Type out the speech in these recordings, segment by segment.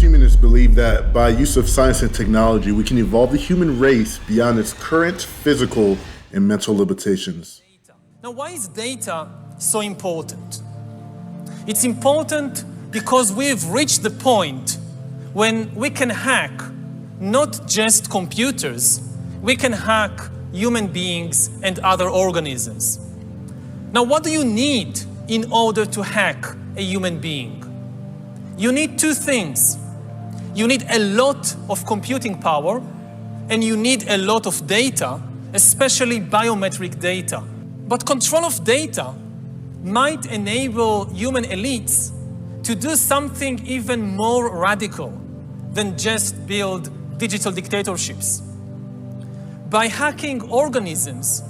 Transhumanists believe that by use of science and technology, we can evolve the human race beyond its current physical and mental limitations. Now, why is data so important? It's important because we've reached the point when we can hack not just computers, we can hack human beings and other organisms. Now, what do you need in order to hack a human being? You need two things. You need a lot of computing power, and you need a lot of data, especially biometric data. But control of data might enable human elites to do something even more radical than just build digital dictatorships. By hacking organisms,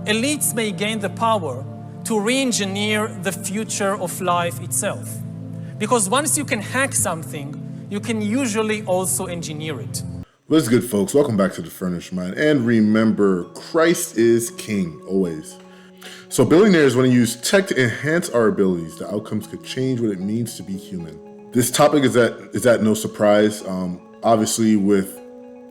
elites may gain the power to re-engineer the future of life itself. Because once you can hack something, you can usually also engineer it. What's good, folks? Welcome back to The Furnished Mind. And remember, Christ is King, always. So billionaires want to use tech to enhance our abilities. The outcomes could change what it means to be human. This topic is at no surprise. Obviously, with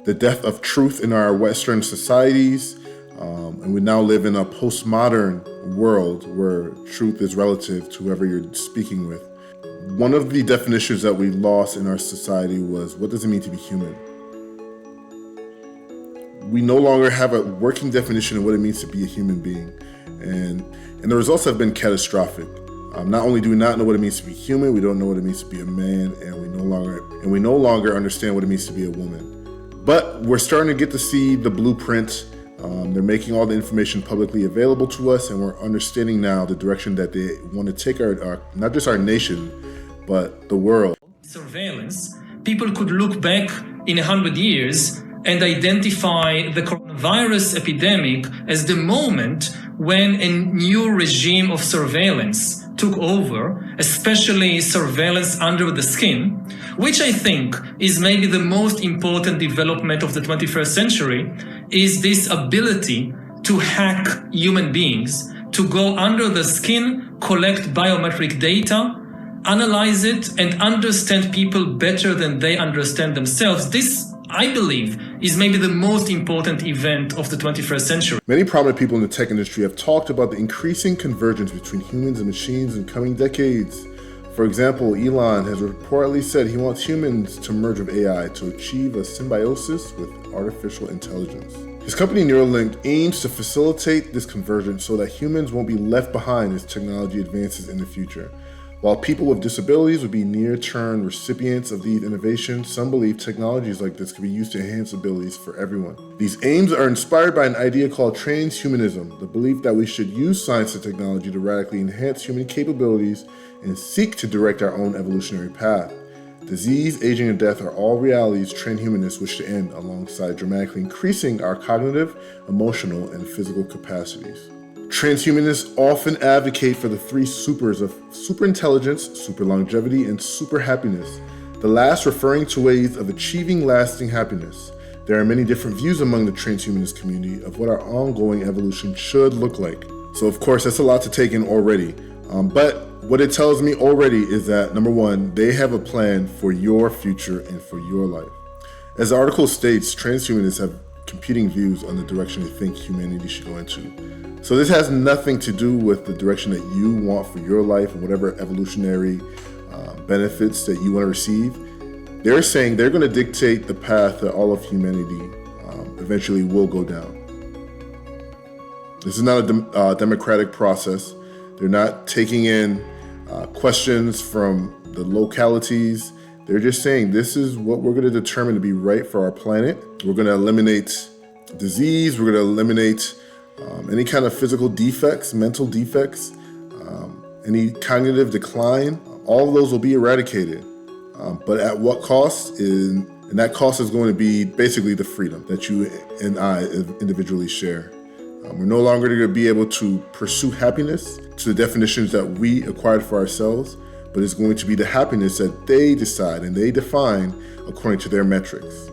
the death of truth in our Western societies, and we now live in a postmodern world where truth is relative to whoever you're speaking with. One of the definitions that we lost in our society was, what does it mean to be human? We no longer have a working definition of what it means to be a human being. And the results have been catastrophic. Not only do we not know what it means to be human, we don't know what it means to be a man, and we no longer understand what it means to be a woman. But we're starting to get to see the blueprint. They're making all the information publicly available to us, and we're understanding now the direction that they want to take our not just our nation, but the world. Surveillance, people could look back in 100 years and identify the coronavirus epidemic as the moment when a new regime of surveillance took over, especially surveillance under the skin, which I think is maybe the most important development of the 21st century, is this ability to hack human beings, to go under the skin, collect biometric data, analyze it, and understand people better than they understand themselves. This, I believe, is maybe the most important event of the 21st century. Many prominent people in the tech industry have talked about the increasing convergence between humans and machines in coming decades. For example, Elon has reportedly said he wants humans to merge with AI to achieve a symbiosis with artificial intelligence. His company Neuralink aims to facilitate this convergence so that humans won't be left behind as technology advances in the future. While people with disabilities would be near-term recipients of these innovations, some believe technologies like this could be used to enhance abilities for everyone. These aims are inspired by an idea called Trans-Humanism, the belief that we should use science and technology to radically enhance human capabilities and seek to direct our own evolutionary path. Disease, aging, and death are all realities Trans-humanists wish to end, alongside dramatically increasing our cognitive, emotional, and physical capacities. Transhumanists often advocate for the three supers of superintelligence, super longevity, and super happiness, the last referring to ways of achieving lasting happiness. There are many different views among the transhumanist community of what our ongoing evolution should look like. So of course, that's a lot to take in already. But what it tells me already is that, number one, they have a plan for your future and for your life. As the article states, transhumanists have competing views on the direction they think humanity should go into. So this has nothing to do with the direction that you want for your life and whatever evolutionary benefits that you want to receive. They're saying they're going to dictate the path that all of humanity eventually will go down. This is not a democratic process. They're not taking in questions from the localities. They're just saying this is what we're going to determine to be right for our planet. We're going to eliminate disease. We're going to eliminate any kind of physical defects, mental defects, any cognitive decline. All of those will be eradicated. But at what cost? And that cost is going to be basically the freedom that you and I individually share. We're no longer going to be able to pursue happiness to the definitions that we acquired for ourselves, but it's going to be the happiness that they decide and they define according to their metrics.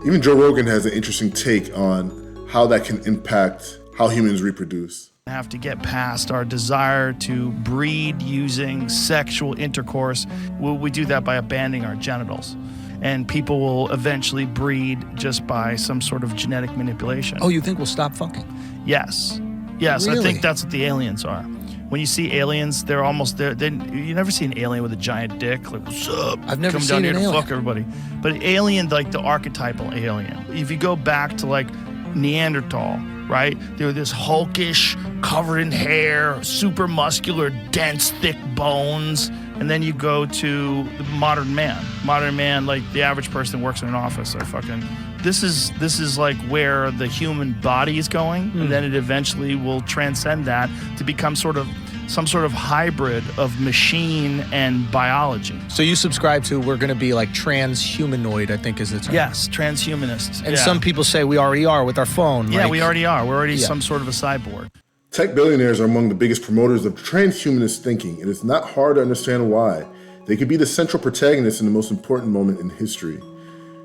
Even Joe Rogan has an interesting take on how that can impact how humans reproduce. Have to get past our desire to breed using sexual intercourse. We do that by abandoning our genitals. And people will eventually breed just by some sort of genetic manipulation. Oh, you think we'll stop fucking? Yes. Yes, Really? I think that's what the aliens are. When you see aliens, they're almost there. You never see an alien with a giant dick. Like, what's up? I've never Come seen down here an to alien. fuck everybody. But alien, like the archetypal alien. If you go back to like Neanderthal, right? They were this hulkish, covered in hair, super muscular, dense, thick bones. And then you go to the modern man. Modern man, like the average person that works in an office, are fucking. This is like where the human body is going, and then it eventually will transcend that to become some sort of hybrid of machine and biology. So you subscribe to we're going to be like trans-humanoid, I think is the term. Yes, transhumanists. And yeah. some people say we already are with our phone. Yeah, like- we already are. We're already Yeah. some sort of a cyborg. Tech billionaires are among the biggest promoters of transhumanist thinking, and it's not hard to understand why. They could be the central protagonists in the most important moment in history.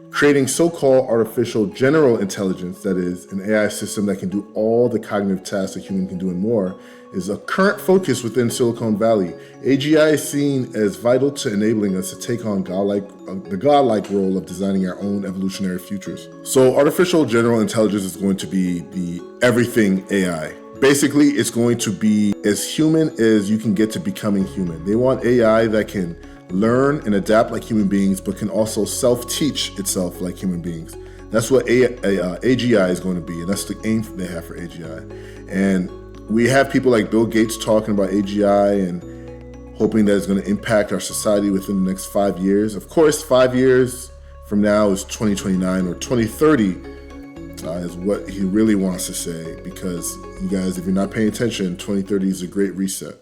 Creating so-called artificial general intelligence, that is, an AI system that can do all the cognitive tasks a human can do and more, is a current focus within Silicon Valley. AGI is seen as vital to enabling us to take on the godlike role of designing our own evolutionary futures. So artificial general intelligence is going to be the everything AI. Basically, it's going to be as human as you can get to becoming human. They want AI that can learn and adapt like human beings, but can also self-teach itself like human beings. That's what AGI is going to be, and that's the aim they have for AGI. And we have people like Bill Gates talking about AGI and hoping that it's going to impact our society within the next 5 years. Of course, 5 years from now is 2029 or 2030 is what he really wants to say, because you guys, if you're not paying attention, 2030 is a great reset.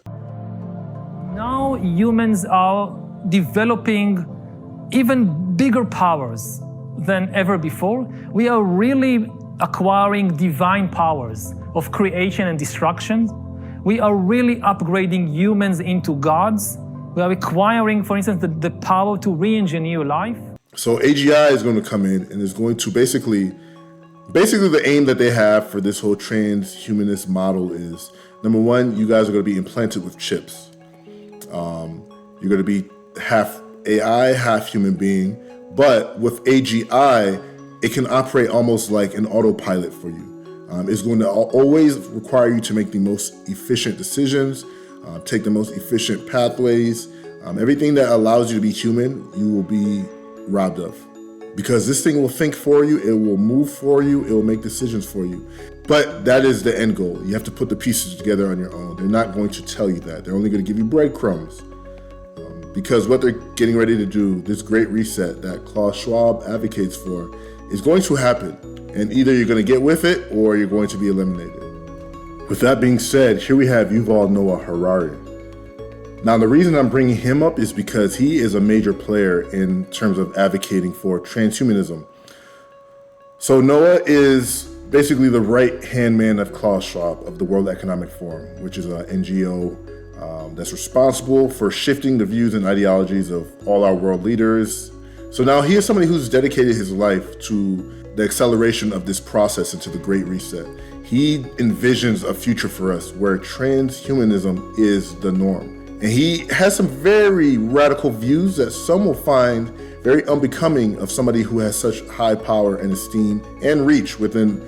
Now humans are developing even bigger powers than ever before. We are really acquiring divine powers of creation and destruction. We are really upgrading humans into gods. We are acquiring, for instance, the power to re-engineer life. So AGI is going to come in and is going to basically the aim that they have for this whole transhumanist model is, number one, you guys are going to be implanted with chips. You're going to be half AI, half human being, but with AGI, it can operate almost like an autopilot for you. It's going to always require you to make the most efficient decisions, take the most efficient pathways. Everything that allows you to be human, you will be robbed of. Because this thing will think for you, it will move for you, it will make decisions for you. But that is the end goal. You have to put the pieces together on your own. They're not going to tell you that. They're only going to give you breadcrumbs. Because what they're getting ready to do, this great reset that Klaus Schwab advocates for, is going to happen. And either you're going to get with it or you're going to be eliminated. With that being said, here we have Yuval Noah Harari. Now, the reason I'm bringing him up is because he is a major player in terms of advocating for transhumanism. So Noah is basically the right-hand man of Klaus Schwab of the World Economic Forum, which is an NGO that's responsible for shifting the views and ideologies of all our world leaders. So now he is somebody who's dedicated his life to the acceleration of this process into the Great Reset. He envisions a future for us where transhumanism is the norm. And he has some very radical views that some will find very unbecoming of somebody who has such high power and esteem and reach within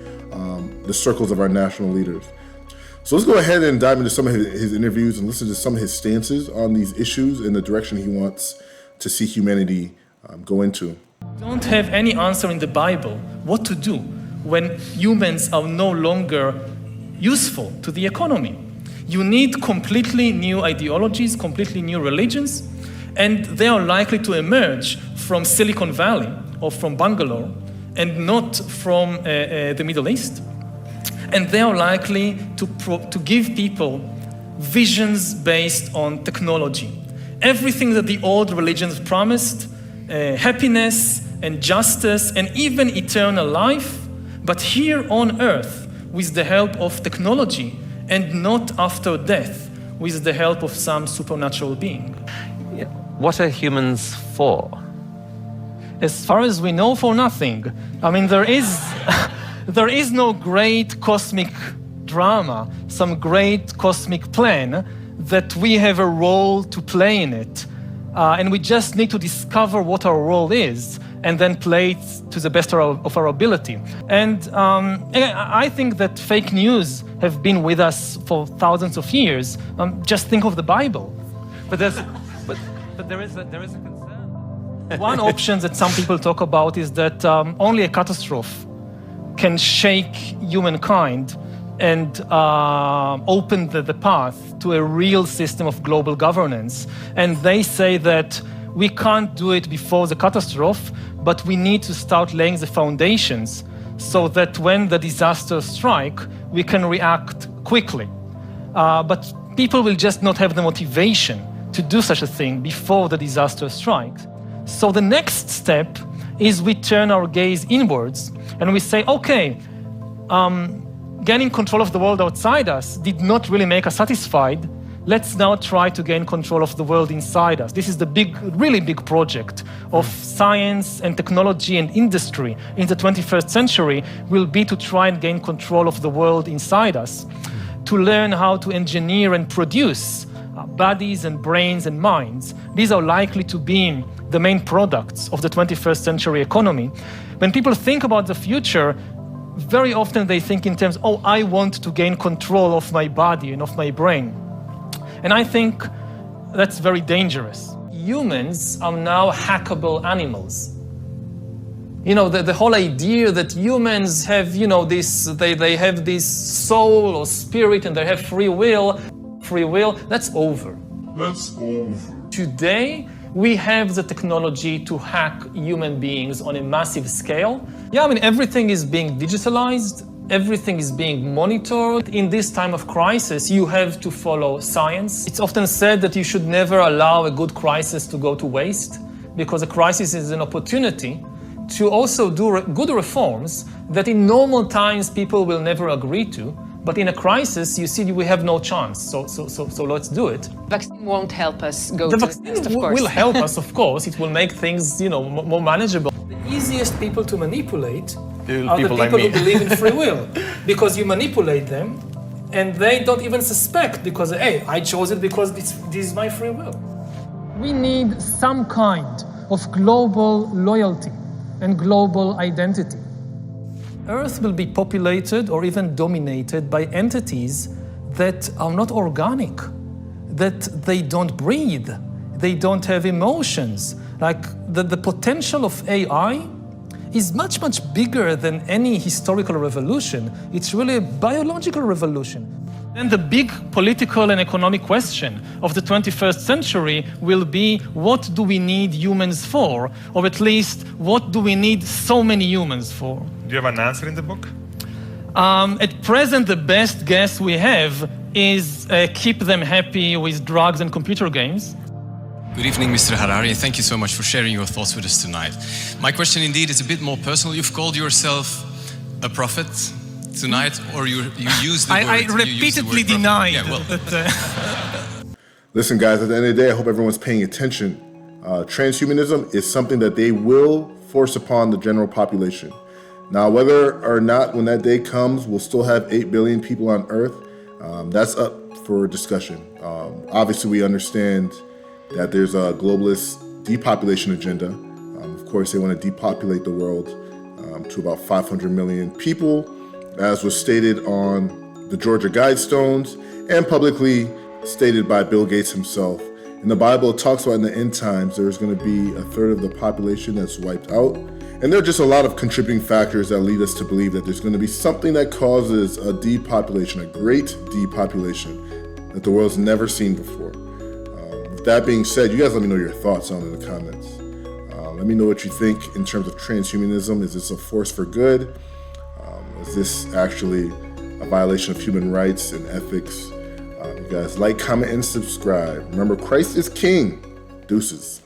the circles of our national leaders. So let's go ahead and dive into some of his interviews and listen to some of his stances on these issues and the direction he wants to see humanity go into. Don't have any answer in the Bible what to do when humans are no longer useful to the economy. You need completely new ideologies, completely new religions, and they are likely to emerge from Silicon Valley or from Bangalore and not from the Middle East. And they are likely to give people visions based on technology. Everything that the old religions promised, happiness and justice and even eternal life, but here on earth with the help of technology and not after death with the help of some supernatural being. What are humans for? As far as we know, for nothing. I mean, there is no great cosmic drama, some great cosmic plan, that we have a role to play in it. And we just need to discover what our role is and then play it to the best of our ability. And I think that fake news have been with us for thousands of years. Just think of the Bible. But there is a concern. One option that some people talk about is that only a catastrophe can shake humankind and open the path to a real system of global governance. And they say that we can't do it before the catastrophe, but we need to start laying the foundations so that when the disasters strike, we can react quickly. But people will just not have the motivation to do such a thing before the disaster strikes. So the next step is we turn our gaze inwards and we say, okay, gaining control of the world outside us did not really make us satisfied. Let's now try to gain control of the world inside us. This is the really big project of science and technology and industry in the 21st century, will be to try and gain control of the world inside us, to learn how to engineer and produce bodies and brains and minds. These are likely to be the main products of the 21st century economy. When people think about the future, very often they think in terms, oh, I want to gain control of my body and of my brain. And I think that's very dangerous. Humans are now hackable animals. You know, the whole idea that humans have, you know, they have this soul or spirit and they have free will, that's over. Today, we have the technology to hack human beings on a massive scale. Yeah, I mean, everything is being digitalized, everything is being monitored. In this time of crisis, you have to follow science. It's often said that you should never allow a good crisis to go to waste, because a crisis is an opportunity to also do good reforms that in normal times people will never agree to. But in a crisis, you see, we have no chance. So let's do it. Vaccine won't help us go the to vaccine the next, of course. will help us, of course. It will make things, you know, more manageable. The easiest people to manipulate are the people who believe in free will, because you manipulate them, and they don't even suspect, because hey, I chose it because this is my free will. We need some kind of global loyalty and global identity. Earth will be populated or even dominated by entities that are not organic, that they don't breathe, they don't have emotions. Like the potential of AI is much, much bigger than any historical revolution. It's really a biological revolution. And the big political and economic question of the 21st century will be, what do we need humans for? Or at least, what do we need so many humans for? Do you have an answer in the book? At present, the best guess we have is keep them happy with drugs and computer games. Good evening, Mr. Harari. Thank you so much for sharing your thoughts with us tonight. My question indeed is a bit more personal. You've called yourself a prophet tonight, or you use the word. I repeatedly denied. Yeah, well. Listen, guys, at the end of the day, I hope everyone's paying attention. Transhumanism is something that they will force upon the general population. Now, whether or not when that day comes, we'll still have 8 billion people on Earth, that's up for discussion. Obviously, we understand that there's a globalist depopulation agenda. Of course, they want to depopulate the world to about 500 million people, as was stated on the Georgia Guidestones and publicly stated by Bill Gates himself. In the Bible, it talks about in the end times, there's going to be a third of the population that's wiped out. And there are just a lot of contributing factors that lead us to believe that there's going to be something that causes a depopulation, a great depopulation that the world's never seen before. With that being said, you guys let me know your thoughts on it in the comments. Let me know what you think in terms of transhumanism. Is this a force for good? Is this actually a violation of human rights and ethics? You guys like, comment, and subscribe. Remember, Christ is King. Deuces.